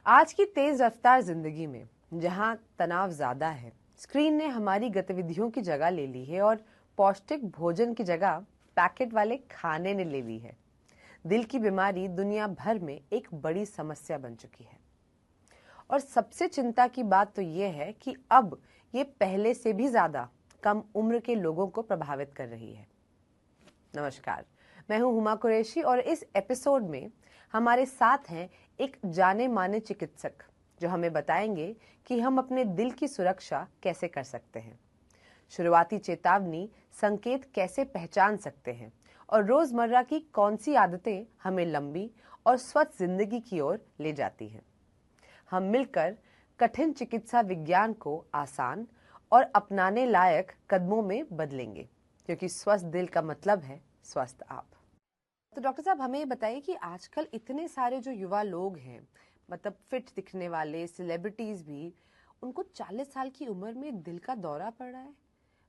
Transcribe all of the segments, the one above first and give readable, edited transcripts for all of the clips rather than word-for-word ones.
आज की तेज रफ्तार जिंदगी में जहां तनाव ज्यादा है, स्क्रीन ने हमारी गतिविधियों की जगह ले ली है और पौष्टिक भोजन की जगह पैकेट वाले खाने ने ले ली है। दिल की बीमारी दुनिया भर में एक बड़ी समस्या बन चुकी है और सबसे चिंता की बात तो ये है कि अब ये पहले से भी ज्यादा कम उम्र के लोगों को प्रभावित कर रही है। नमस्कार, मैं हूं हुमा कुरैशी और इस एपिसोड में हमारे साथ हैं एक जाने माने चिकित्सक जो हमें बताएंगे कि हम अपने दिल की सुरक्षा कैसे कर सकते हैं, शुरुआती चेतावनी संकेत कैसे पहचान सकते हैं और रोजमर्रा की कौन सी आदतें हमें लंबी और स्वस्थ जिंदगी की ओर ले जाती हैं। हम मिलकर कठिन चिकित्सा विज्ञान को आसान और अपनाने लायक कदमों में बदलेंगे, क्योंकि स्वस्थ दिल का मतलब है स्वस्थ आप। तो डॉक्टर साहब, हमें ये बताइए कि आजकल इतने सारे जो युवा लोग हैं, मतलब फिट दिखने वाले सेलिब्रिटीज भी, उनको 40 साल की उम्र में दिल का दौरा पड़ रहा है।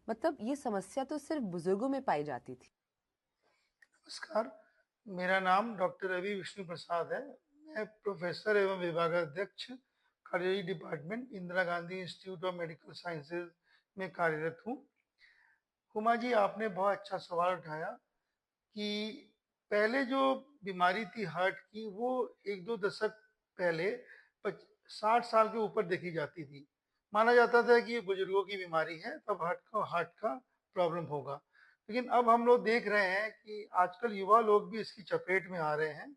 मतलब ये समस्या तो सिर्फ बुजुर्गों में पाई जाती थी। नमस्कार, मेरा नाम डॉक्टर रवि विष्णु प्रसाद है। मैं प्रोफेसर एवं विभागाध्यक्ष cardiology department Indira Gandhi institute of medical sciences में कार्यरत हूँ। हुमा जी, आपने बहुत अच्छा सवाल उठाया कि पहले जो बीमारी थी हार्ट की, वो एक दो दशक पहले 60 साल के ऊपर देखी जाती थी। माना जाता था कि ये बुजुर्गों की बीमारी है, तब हार्ट का प्रॉब्लम होगा। लेकिन अब हम लोग देख रहे हैं कि आजकल युवा लोग भी इसकी चपेट में आ रहे हैं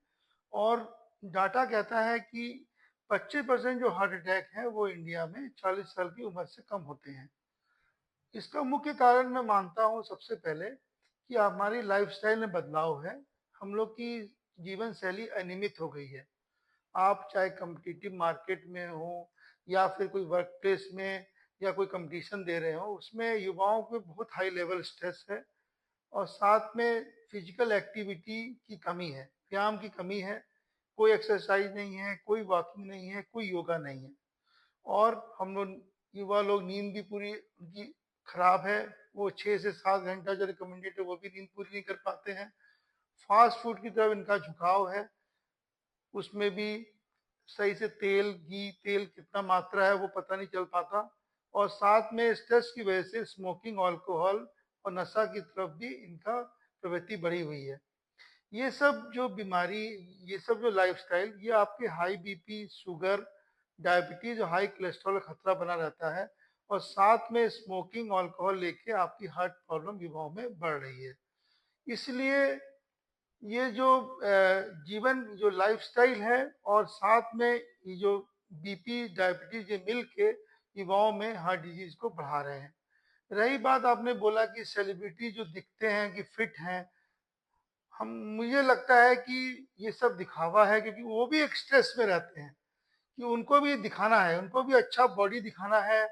और डाटा कहता है कि 25% जो हार्ट अटैक है वो इंडिया में 40 साल की उम्र से कम होते हैं। इसका मुख्य कारण मैं मानता हूँ सबसे पहले कि हमारी लाइफस्टाइल में बदलाव है। हम लोग की जीवन शैली अनियमित हो गई है। आप चाहे कम्पिटिटिव मार्केट में हो या फिर कोई वर्क प्लेस में या कोई कंपटीशन दे रहे हो, उसमें युवाओं को बहुत हाई लेवल स्ट्रेस है और साथ में फिजिकल एक्टिविटी की कमी है, व्यायाम की कमी है। कोई एक्सरसाइज नहीं है, कोई वॉकिंग नहीं है, कोई योगा नहीं है। और हम लोग युवा लोग नींद भी पूरी उनकी खराब है। वो 6 से 7 घंटा जो रिकमेंडेड है वो भी नींद पूरी नहीं कर पाते हैं। फास्ट फूड की तरफ इनका झुकाव है, उसमें भी सही से तेल कितना मात्रा है वो पता नहीं चल पाता। और साथ में स्ट्रेस की वजह से स्मोकिंग, अल्कोहल और नशा की तरफ भी इनका प्रवृत्ति बढ़ी हुई है। ये सब जो बीमारी, ये सब जो लाइफस्टाइल, ये आपके हाई बीपी, शुगर, डायबिटीज और हाई कोलेस्ट्रॉल का खतरा बना रहता है। और साथ में स्मोकिंग, अल्कोहल लेके आपकी हार्ट प्रॉब्लम युवाओं में बढ़ रही है। इसलिए ये जो जीवन जो लाइफस्टाइल है और साथ में ये जो बीपी, डायबिटीज, ये मिल के युवाओं में हार्ट डिजीज को बढ़ा रहे हैं। रही बात, आपने बोला कि सेलिब्रिटी जो दिखते हैं कि फिट हैं, हम मुझे लगता है कि ये सब दिखावा है, क्योंकि वो भी एक स्ट्रेस में रहते हैं कि उनको भी दिखाना है, उनको भी अच्छा बॉडी दिखाना है।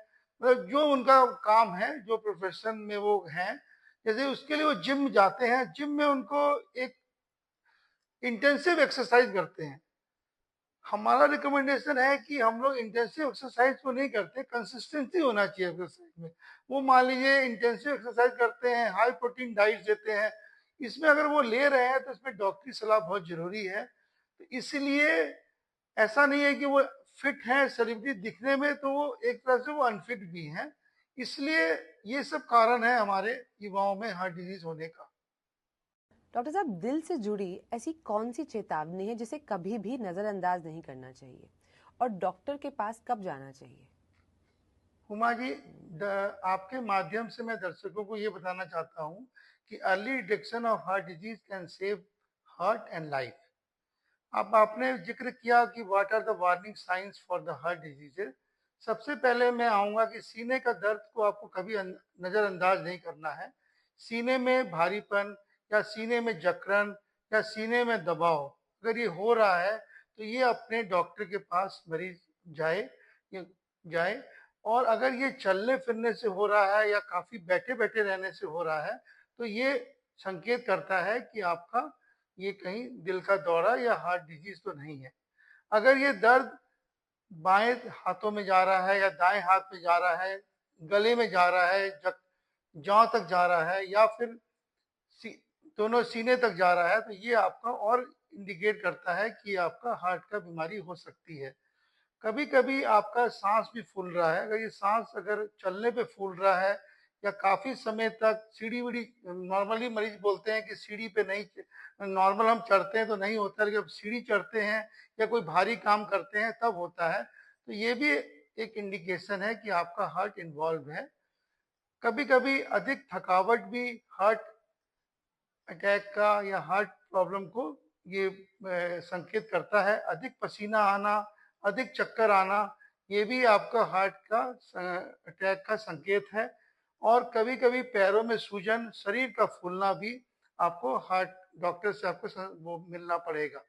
मतलब जो उनका काम है, जो प्रोफेशन में वो हैं, जैसे उसके लिए वो जिम जाते हैं, जिम में उनको एक इंटेंसिव एक्सरसाइज करते हैं। हमारा रिकमेंडेशन है कि हम लोग इंटेंसिव एक्सरसाइज को नहीं करते, कंसिस्टेंसी होना चाहिए एक्सरसाइज में। वो मान लीजिए इंटेंसिव एक्सरसाइज करते हैं, हाई प्रोटीन डाइट देते हैं, इसमें अगर वो ले रहे हैं तो इसमें डॉक्टरी सलाह बहुत जरूरी है। तो इसलिए ऐसा नहीं है कि वो फिट है सेलिब्रिटी दिखने में, तो वो एक तरह से वो अनफिट भी हैं। इसलिए ये सब कारण है हमारे युवाओं में हार्ट डिजीज होने का। डॉक्टर साहब, दिल से जुड़ी ऐसी कौन सी चेतावनी है जिसे कभी भी नजरअंदाज नहीं करना चाहिए और डॉक्टर के पास कब जाना चाहिए? हुमा जी, आपके माध्यम से मैं दर्शकों को ये बताना चाहता हूँ कि early detection of heart disease can save heart and life. अब आपने जिक्र किया कि what are the warning signs for the heart diseases. सबसे पहले मैं आऊँगा कि सीने का दर्द को आपको कभी नज़रअंदाज नहीं करना है। सीने में भारीपन या सीने में जकड़न या सीने में दबाव अगर ये हो रहा है, तो ये अपने डॉक्टर के पास मरीज जाए जाए। और अगर ये चलने फिरने से हो रहा है या काफ़ी बैठे बैठे रहने से हो रहा है, तो ये संकेत करता है कि आपका ये कहीं दिल का दौरा या हार्ट डिजीज तो नहीं है। अगर ये दर्द बाएं हाथों में जा रहा है या दाएं हाथ में जा रहा है, गले में जा रहा है, जांव तक जा रहा है या फिर दोनों सीने तक जा रहा है, तो ये आपका और इंडिकेट करता है कि आपका हार्ट का बीमारी हो सकती है। कभी कभी आपका सांस भी फूल रहा है, अगर ये सांस अगर चलने पे फूल रहा है या काफी समय तक सीढ़ी वीढ़ी, नॉर्मली मरीज बोलते हैं कि सीढ़ी पे नहीं, नॉर्मल हम चढ़ते हैं तो नहीं होता, लेकिन जब सीढ़ी चढ़ते हैं या कोई भारी काम करते हैं तब होता है, तो ये भी एक इंडिकेशन है कि आपका हार्ट इन्वॉल्व है। कभी कभी अधिक थकावट भी हार्ट अटैक का या हार्ट प्रॉब्लम को ये संकेत करता है। अधिक पसीना आना, अधिक चक्कर आना, ये भी आपका हार्ट का अटैक का संकेत है। और कभी कभी पैरों में सूजन, शरीर का फूलना भी आपको हार्ट डॉक्टर से आपको वो मिलना पड़ेगा।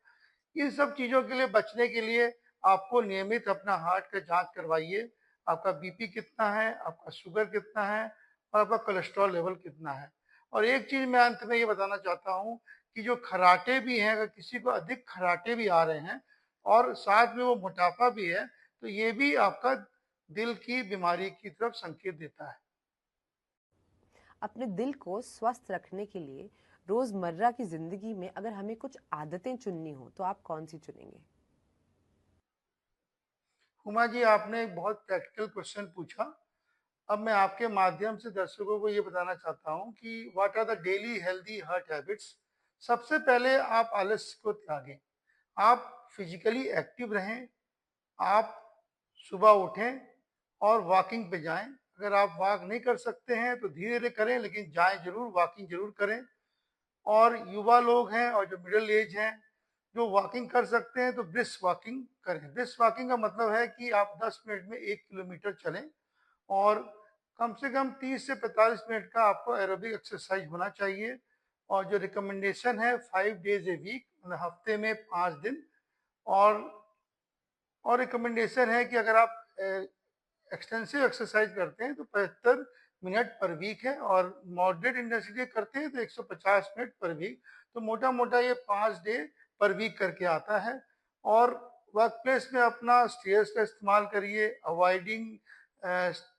इन सब चीजों के लिए बचने के लिए आपको नियमित अपना हार्ट का जांच करवाइए। आपका बीपी कितना है, आपका शुगर कितना है और आपका कोलेस्ट्रॉल लेवल कितना है। और एक चीज मैं अंत में ये बताना चाहता हूँ कि जो खर्राटे भी हैं, अगर किसी को अधिक खर्राटे भी आ रहे हैं और साथ में वो मोटापा भी है, तो ये भी आपका दिल की बीमारी की तरफ संकेत देता है। अपने दिल को स्वस्थ रखने के लिए रोजमर्रा की जिंदगी में अगर हमें कुछ आदतें चुननी हो तो आप कौन सी चुनेंगे? हुमा जी, आपने एक बहुत प्रैक्टिकल क्वेश्चन पूछा। अब मैं आपके माध्यम से दर्शकों को ये बताना चाहता हूँ कि what are the daily healthy heart habits. सबसे पहले आप आलस्य को त्यागें, आप फिजिकली एक्टिव रहें, आप सुबह उठें और वॉकिंग पे जाएं। अगर आप वॉक नहीं कर सकते हैं तो धीरे धीरे करें, लेकिन जाएं जरूर, वॉकिंग जरूर करें। और युवा लोग हैं और जो मिडिल एज हैं, जो वॉकिंग कर सकते हैं तो ब्रिस्क वॉकिंग करें। ब्रिस्क वॉकिंग का मतलब है कि आप 10 मिनट में 1 किलोमीटर चलें और कम से कम 30 से 45 मिनट का आपको एरोबिक एक्सरसाइज होना चाहिए। और जो रिकमेंडेशन है 5 डेज ए वीक, मतलब हफ्ते में 5 दिन। और रिकमेंडेशन है कि अगर आप एक्सटेंसिव एक्सरसाइज करते हैं तो 75 मिनट पर वीक है, और मॉडरेट इंटेंसिटी करते हैं तो 150 मिनट पर वीक। तो मोटा मोटा ये 5 डे पर वीक करके आता है। और वर्क प्लेस में अपना स्टेयर्स का इस्तेमाल करिए, अवॉइडिंग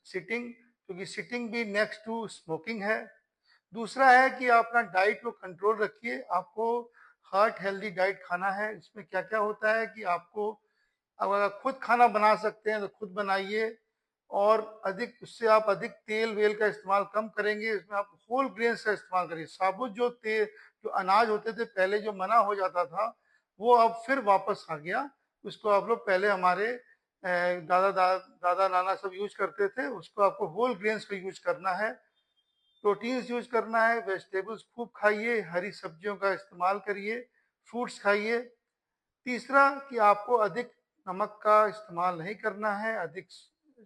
सिटिंग, क्योंकि सिटिंग भी नेक्स्ट टू स्मोकिंग है। दूसरा है कि आप अपना डाइट को कंट्रोल रखिए। आपको हार्ट हेल्दी डाइट खाना है। इसमें क्या क्या होता है कि आपको, अब अगर खुद खाना बना सकते हैं तो खुद बनाइए, और अधिक उससे आप अधिक तेल वेल का इस्तेमाल कम करेंगे। इसमें आप होल ग्रेन्स का इस्तेमाल करिए। साबुत जो तेल, जो अनाज होते थे पहले, जो मना हो जाता था, वो अब फिर वापस आ गया। उसको आप लोग, पहले हमारे दादा नाना सब यूज करते थे, उसको आपको होल ग्रेन्स का यूज करना है। प्रोटीन्स यूज करना है, वेजिटेबल्स खूब खाइए, हरी सब्जियों का इस्तेमाल करिए, फ्रूट्स खाइए। तीसरा कि आपको अधिक नमक का इस्तेमाल नहीं करना है, अधिक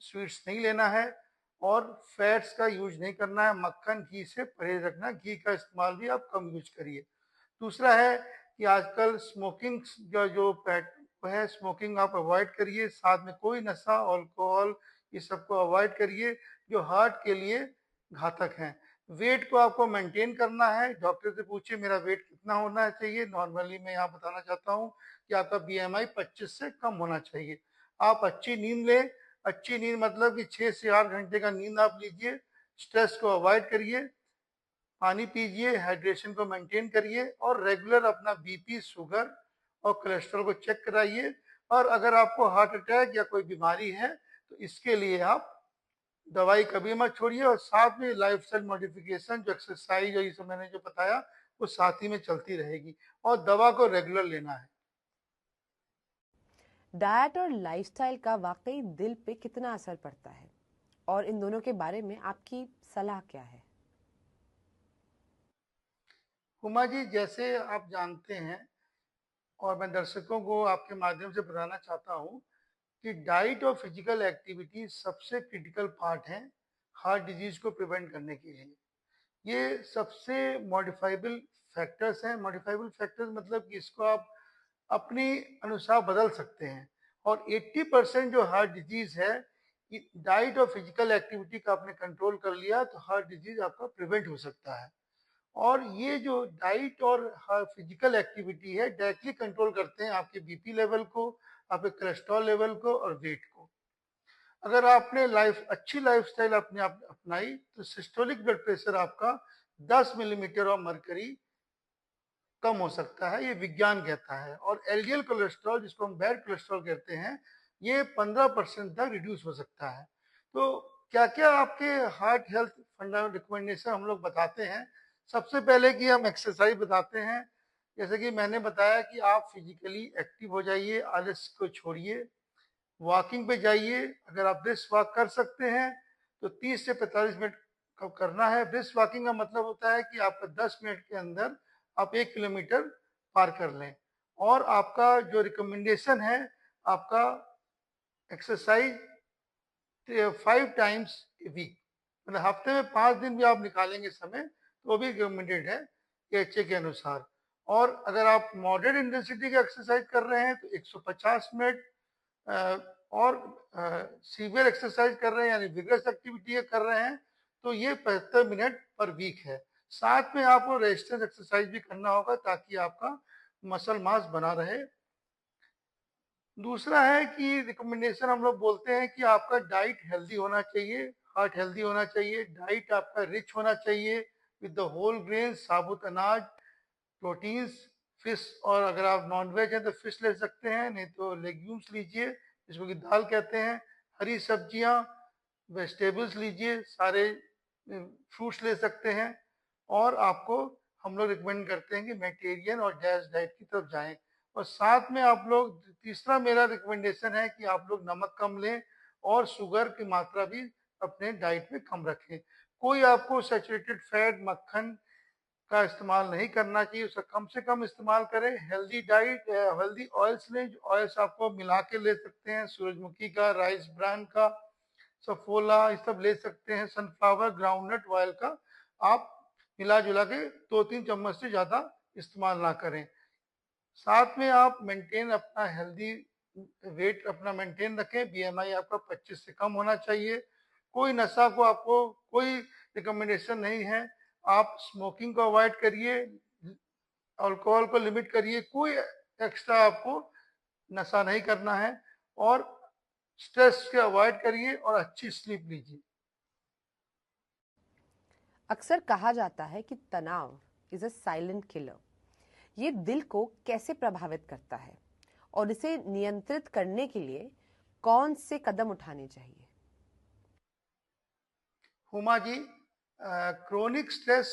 स्वीट्स नहीं लेना है, और फैट्स का यूज नहीं करना है। मक्खन घी से परहेज रखना, घी का इस्तेमाल भी आप कम यूज करिए। दूसरा है कि आजकल स्मोकिंग जो पैट है, स्मोकिंग आप अवॉइड करिए। साथ में कोई नशा, अल्कोहल, ये सबको अवॉइड करिए जो हार्ट के लिए घातक हैं। वेट को आपको मेंटेन करना है। डॉक्टर से पूछिए मेरा वेट कितना होना चाहिए। नॉर्मली मैं यहाँ बताना चाहता हूँ कि आपका बीएमआई 25 से कम होना चाहिए। आप अच्छी नींद लें। अच्छी नींद मतलब कि 6 से 8 घंटे का नींद आप लीजिए। स्ट्रेस को अवॉइड करिए, पानी पीजिए, हाइड्रेशन को मेंटेन करिए, और रेगुलर अपना बीपी, शुगर और कोलेस्ट्रॉल को चेक कराइए। और अगर आपको हार्ट अटैक या कोई बीमारी है तो इसके लिए आप दवाई कभी मत छोड़िए, और साथ में लाइफस्टाइल मॉडिफिकेशन, जो एक्सरसाइज और ये सब मैंने जो बताया, वो साथ ही में चलती रहेगी, और दवा को रेगुलर लेना है। डाइट और लाइफस्टाइल का वाकई दिल पे कितना असर पड़ता है, और इन दोनों के बारे में आपकी सलाह क्या है? हुमा जी, जैसे आप जानते हैं और मैं दर्शकों को आपके माध्यम से बताना चाहता हूँ कि डाइट और फिजिकल एक्टिविटी सबसे क्रिटिकल पार्ट है हार्ट डिजीज को प्रिवेंट करने के लिए। ये सबसे मॉडिफाइबल फैक्टर्स हैं। मॉडिफाइबल फैक्टर्स मतलब कि इसको आप अपनी अनुसार बदल सकते हैं। और 80% जो हार्ट डिजीज है, डाइट और फिजिकल एक्टिविटी का आपने कंट्रोल कर लिया तो हार्ट डिजीज आपका प्रिवेंट हो सकता है। और ये जो डाइट और फिजिकल एक्टिविटी है, डायरेक्टली कंट्रोल करते हैं आपके बीपी लेवल को, आपके कोलेस्ट्रॉल लेवल को और वेट को। अगर आपने अच्छी लाइफस्टाइल अपने आप अपनाई तो सिस्टोलिक ब्लड प्रेशर आपका 10 मिलीमीटर ऑफ मरकरी कम हो सकता है, ये विज्ञान कहता है। और एलडीएल कोलेस्ट्रॉल, जिसको हम बैड कोलेस्ट्रॉल कहते हैं, ये 15% तक रिड्यूस हो सकता है। तो क्या क्या आपके हार्ट हेल्थ फंडामेंटल रिकमेंडेशन हम लोग बताते हैं। सबसे पहले कि हम एक्सरसाइज बताते हैं। जैसे कि मैंने बताया कि आप फिजिकली एक्टिव हो जाइए, आलस को छोड़िए, वॉकिंग पे जाइए। अगर आप ब्रिस्क वॉक कर सकते हैं तो 30 से 45 मिनट का करना है। ब्रिस्क वॉकिंग का मतलब होता है कि आपका 10 मिनट के अंदर आप 1 किलोमीटर पार कर लें। और आपका जो रिकमेंडेशन है, आपका एक्सरसाइज 5 टाइम्स ए वीक, मतलब हफ्ते में 5 दिन भी आप निकालेंगे समय तो वो भी रिकमेंडेड है एचए के अनुसार। और अगर आप मॉडरेट इंटेंसिटी का एक्सरसाइज कर रहे हैं तो 150 मिनट, और सीवियर एक्सरसाइज कर रहे हैं यानी विगरस एक्टिविटी कर रहे हैं तो ये 75 मिनट पर वीक है। साथ में आपको रेजिस्टेंस एक्सरसाइज भी करना होगा ताकि आपका मसल मास बना रहे। दूसरा है कि रिकमेंडेशन हम लोग बोलते हैं कि आपका डाइट हेल्दी होना चाहिए, हार्ट हेल्दी होना चाहिए। डाइट आपका रिच होना चाहिए विद द होल ग्रेन, साबुत अनाज, प्रोटीन्स, फिश, और अगर आप नॉन वेज हैं तो फिश ले सकते हैं, नहीं तो लेग्यूम्स लीजिए जिसको कि दाल कहते हैं। हरी सब्जियां, वेजिटेबल्स लीजिए, सारे फ्रूट्स ले सकते हैं। और आपको हम लोग रिकमेंड करते हैं कि मेडिटेरियन और डैश डाइट की तरफ जाएं। और साथ में आप लोग, तीसरा मेरा रिकमेंडेशन है कि आप लोग नमक कम लें और शुगर की मात्रा भी अपने डाइट में कम रखें। कोई आपको सैचुरेटेड फैट, मक्खन का इस्तेमाल नहीं करना चाहिए, उसका कम से कम इस्तेमाल करें। हेल्दी डाइट, हेल्दी ऑयल्स लें। ऑयल्स आपको मिला के ले सकते हैं, सूरजमुखी का, राइस ब्रांड का, सफोला, ये सब ले सकते हैं। सनफ्लावर, ग्राउंडनट ऑयल का आप मिला जुला के 2-3 चम्मच से ज्यादा इस्तेमाल ना करें। साथ में आप मेंटेन अपना हेल्दी वेट अपना मेंटेन रखें। बीएमआई आपका 25 से कम होना चाहिए। कोई नशा को आपको कोई रिकमेंडेशन नहीं है। आप स्मोकिंग को अवॉइड करिए, अल्कोहल को लिमिट करिए, कोई एक्स्ट्रा आपको नशा नहीं करना है। और स्ट्रेस के अवॉइड करिए और अच्छी स्लीप लीजिए। अक्सर कहा जाता है कि तनाव इज अ साइलेंट किलर। ये दिल को कैसे प्रभावित करता है और इसे नियंत्रित करने के लिए कौन से कदम उठाने चाहिए? हुमा जी, क्रोनिक स्ट्रेस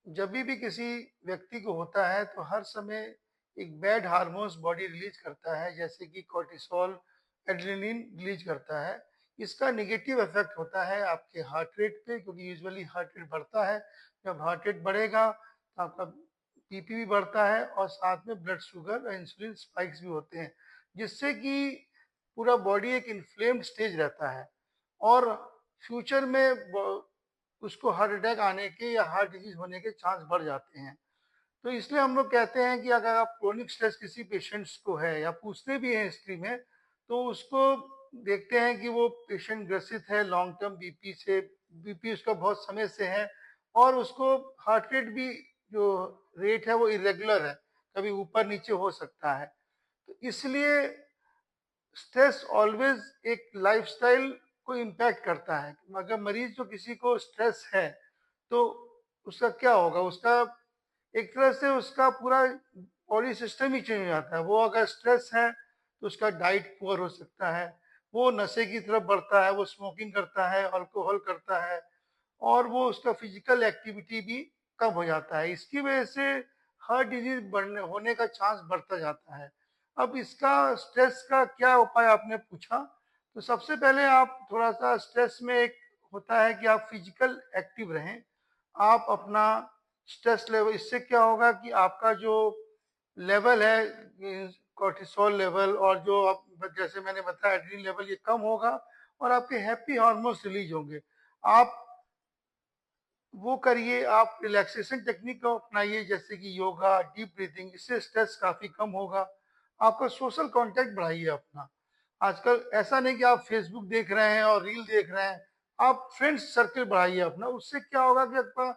जब भी किसी व्यक्ति को होता है तो हर समय एक बैड हार्मोन्स बॉडी रिलीज करता है, जैसे कि कोर्टिसोल, एड्रेनलिन रिलीज करता है। इसका नेगेटिव इफेक्ट होता है आपके हार्ट रेट पे, क्योंकि यूजुअली हार्ट रेट बढ़ता है। जब हार्ट रेट बढ़ेगा तो आपका बीपी भी बढ़ता है और साथ में ब्लड शुगर और इंसुलिन स्पाइक्स भी होते हैं, जिससे कि पूरा बॉडी एक इन्फ्लेम्ड स्टेज रहता है और फ्यूचर में उसको हार्ट अटैक आने के या हार्ट डिजीज होने के चांस बढ़ जाते हैं। तो इसलिए हम लोग कहते हैं कि अगर आप क्रोनिक स्ट्रेस किसी पेशेंट्स को है या पूछते भी हैं हिस्ट्री में, तो उसको देखते हैं कि वो पेशेंट ग्रसित है लॉन्ग टर्म बीपी से, बीपी उसका बहुत समय से है, और उसको हार्ट रेट भी जो रेट है वो इरेगुलर है, कभी ऊपर नीचे हो सकता है। तो इसलिए स्ट्रेस ऑलवेज एक लाइफस्टाइल को इम्पैक्ट करता है। अगर मरीज जो किसी को स्ट्रेस है तो उसका क्या होगा, उसका एक तरह से उसका पूरा बॉडी सिस्टम ही चेंज हो जाता है। वो अगर स्ट्रेस है तो उसका डाइट पुअर हो सकता है, वो नशे की तरफ बढ़ता है, वो स्मोकिंग करता है, अल्कोहल करता है, और वो उसका फिजिकल एक्टिविटी भी कम हो जाता है। इसकी वजह से हार्ट डिजीज बढ़ने होने का चांस बढ़ता जाता है। अब इसका स्ट्रेस का क्या उपाय आपने पूछा, तो सबसे पहले आप थोड़ा सा स्ट्रेस में एक होता है कि आप फिजिकल एक्टिव रहें। आप अपना स्ट्रेस लेवल, इससे क्या होगा कि आपका जो लेवल है कोर्टिसोल लेवल और जो आप जैसे मैंने बताया एड्रेनलिन लेवल, ये कम होगा और आपके हैप्पी हार्मोन्स रिलीज होंगे। आप वो करिए, आप रिलैक्सेशन टेक्निक को अपनाइए जैसे कि योगा, डीप ब्रीथिंग, इससे स्ट्रेस काफी कम होगा। आपका सोशल कांटेक्ट बढ़ाइए अपना। आजकल ऐसा नहीं कि आप फेसबुक देख रहे हैं और रील देख रहे हैं, आप फ्रेंड्स सर्कल बढ़ाइए अपना। उससे क्या होगा कि आपका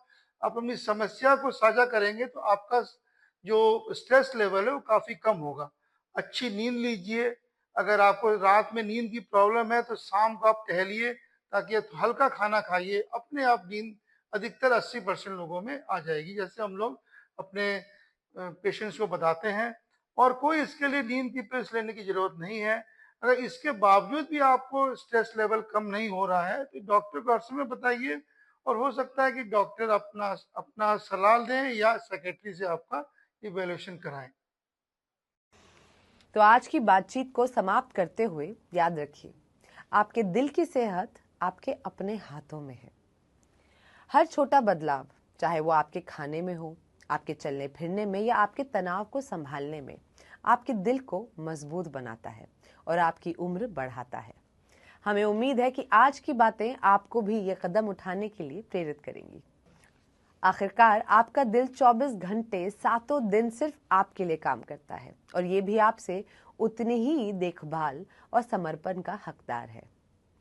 आप अपनी समस्या को साझा करेंगे तो आपका जो स्ट्रेस लेवल है वो काफी कम होगा। अच्छी नींद लीजिए। अगर आपको रात में नींद की प्रॉब्लम है तो शाम को आप टहलिए, ताकि हल्का खाना खाइए, अपने आप नींद अधिकतर 80% लोगों में आ जाएगी। जैसे हम लोग अपने पेशेंट्स को बताते हैं और कोई इसके लिए नींद की पिल्स लेने की जरूरत नहीं है। अगर इसके बावजूद भी आपको स्ट्रेस लेवल कम नहीं हो रहा है तो डॉक्टर को हर समय बताइए और हो सकता है कि डॉक्टर अपना अपना सलाह दें या सेक्रेटरी से आपका इवैल्यूएशन कराएं। तो आज की बातचीत को समाप्त करते हुए याद रखिए, आपके दिल की सेहत आपके अपने हाथों में है। हर छोटा बदलाव, चाहे वो आपके खाने में हो, आपके चलने फिरने में या आपके तनाव को संभालने में, आपके दिल को मजबूत बनाता है और आपकी उम्र बढ़ाता है। हमें उम्मीद है कि आज की बातें आपको भी ये कदम उठाने के लिए प्रेरित करेंगी। आखिरकार आपका दिल 24 घंटे 7 दिन सिर्फ आपके लिए काम करता है और ये भी आपसे उतनी ही देखभाल और समर्पण का हकदार है।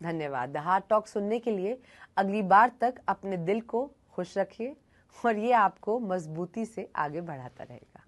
धन्यवाद। द हार्ट टॉक सुनने के लिए। अगली बार तक अपने दिल को खुश रखिए और ये आपको मजबूती से आगे बढ़ाता रहेगा।